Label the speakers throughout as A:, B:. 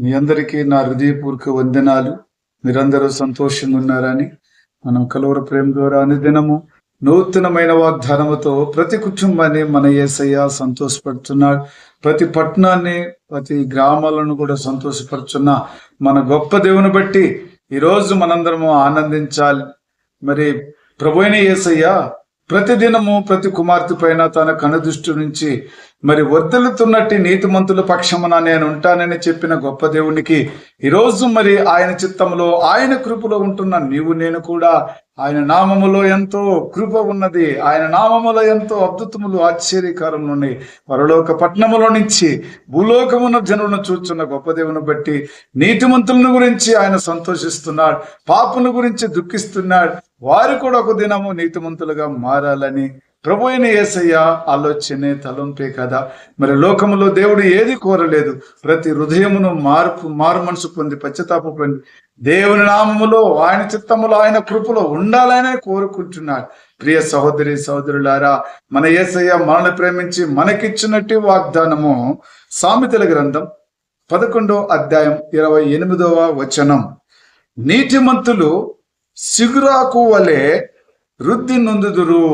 A: మీ అందరికీ నా హృదయపూర్వక వందనాలు. మీరందరూ సంతోషంగా ఉన్నారని మనం కలువరి ప్రేమ ద్వారా అనుదినము నూతనమైన వాగ్దానముతో ప్రతి కుటుంబాన్ని మన యేసయ్య సంతోషపడుతున్నాడు. ప్రతి పట్టణాన్ని, ప్రతి గ్రామాలను కూడా సంతోషపడుతున్న మన గొప్ప దేవుని బట్టి ఈరోజు మనందరము ఆనందించాలి. మరి ప్రభువైన యేసయ్య ప్రతిదినము ప్రతి కుమార్తె పైన తన కనుదృష్టి నుంచి మరి వర్ధిల్లుతున్నట్టు నీతిమంతుల పక్షమున నేను ఉంటానని చెప్పిన గొప్ప దేవునికి ఈరోజు మరి ఆయన చిత్తంలో, ఆయన కృపలో ఉంటున్న నీవు నేను కూడా ఆయన నామములో ఎంతో కృప ఉన్నది. ఆయన నామములో ఎంతో అద్భుతములు, ఆశ్చర్యకారములు ఉన్నాయి. పరలోక పట్టణములో నుంచి భూలోకమున జనులను చూచున్న గొప్ప దేవుని బట్టి నీతిమంతులను గురించి ఆయన సంతోషిస్తున్నాడు, పాపుల గురించి దుఃఖిస్తున్నాడు. వారు కూడా ఒక దినము నీతిమంతులుగా మారాలని ప్రభు అయిన యేసయ్య ఆలోచనే, తలంపే కదా. మరి లోకములో దేవుడు ఏది కోరలేదు. ప్రతి హృదయమును మారు మనసు పొంది పశ్చాత్తాప పొంది దేవుని నామములో, ఆయన చిత్తములో, ఆయన కృపలో ఉండాలనే కోరుకుంటున్నాడు. ప్రియ సహోదరి సహోదరులారా, మన యేసయ్య మనల్ని ప్రేమించి మనకిచ్చినట్టు వాగ్దానము సామెతల గ్రంథం 11వ అధ్యాయం 28వ వచనం. నీతిమంతులు సిగురాకు వలె వృద్ధి నొందుదురు,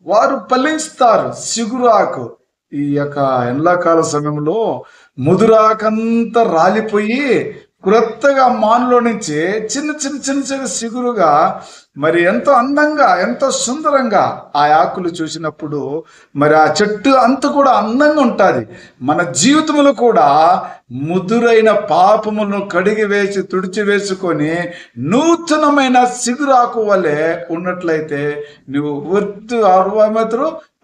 A: వారు ఫలిస్తారు. సిగురాకు ఈ యొక్క ఎండాకాల సమయంలో ముదురాకంతా రాలిపోయి క్రొత్తగా మానులో నుంచి చిన్న చిన్న చిన్న చిన్న సిగురుగా మరి ఎంతో అందంగా, ఎంతో సుందరంగా ఆ ఆకులు చూసినప్పుడు మరి ఆ చెట్టు అంతా కూడా అందంగా ఉంటుంది. మన జీవితంలో కూడా ముదురైన పాపములను కడిగి వేసి తుడిచి వేసుకొని నూతనమైన సిగురాకు వలె ఉన్నట్లయితే నువ్వు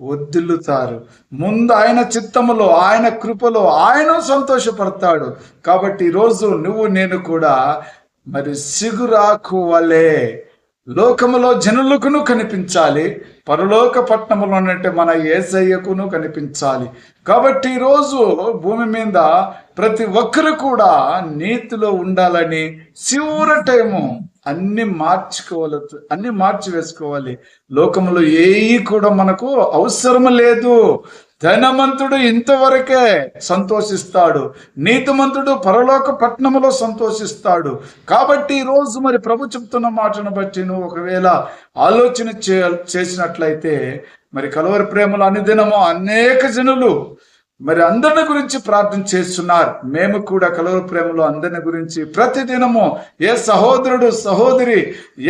A: వర్ధిల్లుతారు. ముందు ఆయన చిత్తములో, ఆయన కృపలో ఆయన సంతోషపడతాడు. కాబట్టి ఈరోజు నువ్వు నేను కూడా మరి సిగురాకు వలె లోకములో జనులకును కనిపించాలి, పరలోక పట్టణములోనంటే మన యేసయ్యకును కనిపించాలి. కాబట్టి ఈరోజు భూమి మీద ప్రతి ఒక్కరు కూడా నీతిలో ఉండాలని చివరి టైము అన్ని మార్చి వేసుకోవాలి. లోకములో ఏవి కూడా మనకు అవసరం లేదు. ధనవంతుడు ఇంతవరకే సంతోషిస్తాడు, నీతిమంతుడు పరలోక పట్టణములో సంతోషిస్తాడు. కాబట్టి ఈరోజు మరి ప్రభు చెప్తున్న మాటను బట్టి నువ్వు ఒకవేళ ఆలోచన చేసినట్లయితే మరి కలువరి ప్రేమలో అనుదినము అనేక జనులు మరి అందరిని గురించి ప్రార్థన చేస్తున్నారు. మేము కూడా కలువరి ప్రేమలో అందరిని గురించి ప్రతిదినము ఏ సహోదరుడు సహోదరి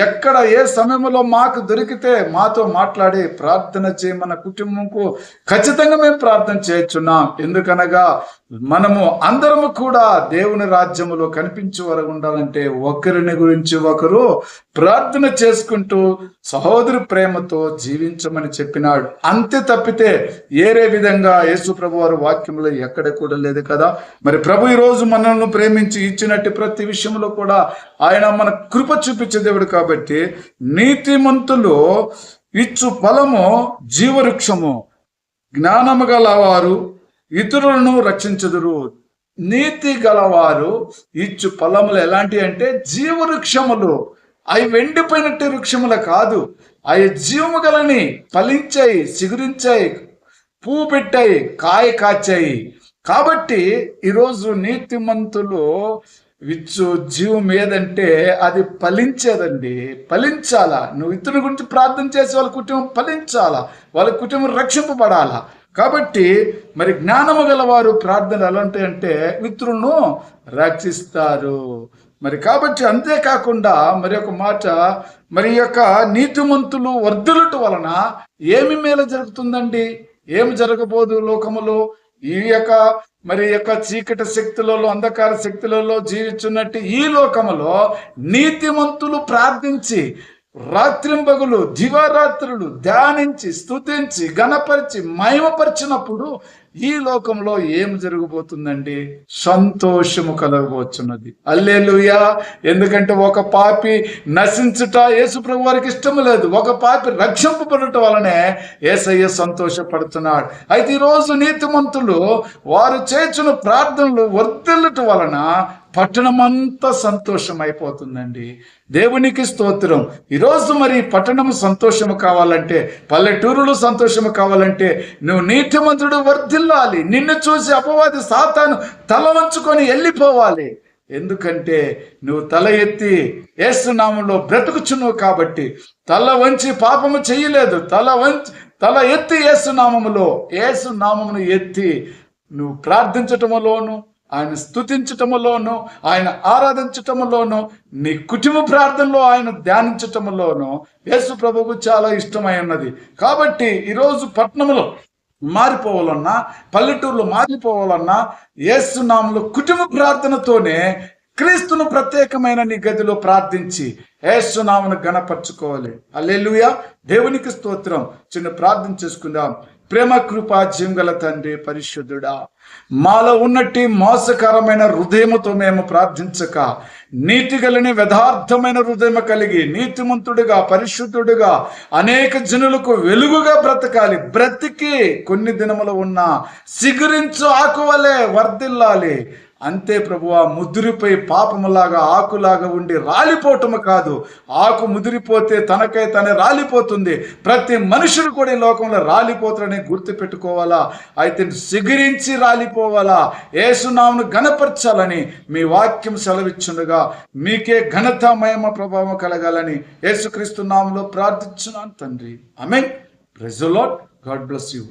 A: ఎక్కడ ఏ సమయంలో మాకు దొరికితే మాతో మాట్లాడి ప్రార్థన చేయమన్న కుటుంబంకు ఖచ్చితంగా మేము ప్రార్థన చేస్తున్నాం. ఎందుకనగా మనము అందరము కూడా దేవుని రాజ్యములో కనిపించే వరకు ఉండాలంటే ఒకరిని గురించి ఒకరు ప్రార్థన చేసుకుంటూ సహోదరి ప్రేమతో జీవించమని చెప్పినాడు. అంతే తప్పితే ఏరే విధంగా యేసు ప్రభు వారి వాక్యంలో ఎక్కడ కూడా లేదు కదా. మరి ప్రభు ఈరోజు మనల్ని ప్రేమించి ఇచ్చినట్టు ప్రతి విషయంలో కూడా ఆయన మన కృప చూపించే దేవుడు. కాబట్టి నీతిమంతులు ఇచ్చు ఫలము జీవవృక్షము, జ్ఞానము గలవారు ఇతరులను రక్షించుదురు. నీతి గలవారు ఇచ్చు ఫలములు ఎలాంటి అంటే జీవవృక్షములు. అవి వెండిపోయినట్టు వృక్షములు కాదు, అవి జీవము గలని, ఫలించాయి, సిగురించాయి, పువ్వు పెట్టాయి, కాయ కాచాయి. కాబట్టి ఈరోజు నీతిమంతులు విచ్చు జీవం ఏదంటే అది ఫలించేదండి. ఫలించాలా. నువ్వు ఇతరుల గురించి ప్రార్థన చేసి వాళ్ళ కుటుంబం ఫలించాలా, వాళ్ళ కుటుంబం రక్షింపబడాలా. కాబట్టి మరి జ్ఞానము గలవారు ప్రార్థన ఎలాంటి అంటే ఇతరులను రక్షిస్తారు. మరి కాబట్టి అంతేకాకుండా మరి ఒక మాట, మరి యొక్క నీతిమంతులు వర్ధిల్లుట వలన ఏమి మేలు జరుగుతుందండి? ఏమి జరగబోదు లోకములో? ఈ యొక్క చీకటి శక్తులలో, అంధకార శక్తులలో జీవించున్నట్టు ఈ లోకములో నీతిమంతులు ప్రార్థించి రాత్రింబగులు దివారాత్రులు ధ్యానించి స్తుతించి గణపరిచి మహిమపరిచినప్పుడు ఈ లోకంలో ఏం జరగబోతుందండి? సంతోషము కలగబోతున్నది. హల్లెలూయా. ఎందుకంటే ఒక పాపి నశించుట యేసు ప్రభు వారికి ఇష్టం లేదు. ఒక పాపి రక్షింపబడటం వలనే యేసయ్య సంతోషపడుతున్నాడు. అయితే ఈరోజు నీతిమంతులు వారు చేసిన ప్రార్థనలు వర్ధిల్లుట వలన పట్టణమంతా సంతోషం అయిపోతుందండి. దేవునికి స్తోత్రం. ఈరోజు మరి పట్టణము సంతోషము కావాలంటే, పల్లెటూరులో సంతోషము కావాలంటే నువ్వు నీతిమంతుడు వర్ధిల్లాలి. వర్ధిల్లాలి. నిన్ను చూసి అపవాది సాతాను తల వంచుకొని వెళ్ళిపోవాలి. ఎందుకంటే నువ్వు తల ఎత్తి యేసు నామములో బ్రతుకుచున్నావు కాబట్టి. తల వంచి పాపము చెయ్యలేదు. తల ఎత్తి యేసు నామమును ఎత్తి నువ్వు ప్రార్థించటములోను, ఆయన స్తుతించటములోను, ఆయన ఆరాధించటములోను, నీ కుటుంబ ప్రార్థనలో ఆయన ధ్యానించటములోను యేసు ప్రభువుకు చాలా ఇష్టమై ఉన్నది. కాబట్టి ఈరోజు పట్టణంలో మారిపోవాలన్నా, పల్లెటూరులో మారిపోవాలన్నా యేసు నామములో కుటుంబ ప్రార్థనతోనే క్రీస్తును ప్రత్యేకమైన నీ గదిలో ప్రార్థించి యేసు నామమును గణపరచుకోవాలి. హల్లెలూయా, దేవునికి స్తోత్రం. చిన్న ప్రార్థన చేసుకుందాం. ప్రేమ కృపా జీవంగల తండ్రి పరిశుద్ధుడా, మాలో ఉన్నట్టి మోసకరమైన హృదయముతో మేము ప్రార్థించక, నీతిగలని యథార్థమైన హృదయం కలిగి నీతిమంతుడిగా పరిశుద్ధుడిగా అనేక జనులకు వెలుగుగా బ్రతకాలి. బ్రతికి కొన్ని దినములు ఉన్నా సిగురించు ఆకువలే వర్ధిల్లాలి. అంతే ప్రభువా, ముదిరిపోయి పాపములాగా ఆకులాగా ఉండి రాలిపోవటము కాదు. ఆకు ముదిరిపోతే తనకై తనే రాలిపోతుంది. ప్రతి మనుషుడు కూడా ఈ లోకంలో రాలిపోతాడని గుర్తు పెట్టుకోవాలా. అయితే సిగురించి రాలిపోవాలా, యేసునామమును ఘనపరచాలని మీ వాక్యం సెలవిచ్చుండగా మీకే ఘనత మహిమ ప్రభావం కలగాలని యేసుక్రీస్తు నామములో ప్రార్థించున్నాను తండ్రి. ఆమేన్. Praise the Lord. God bless you.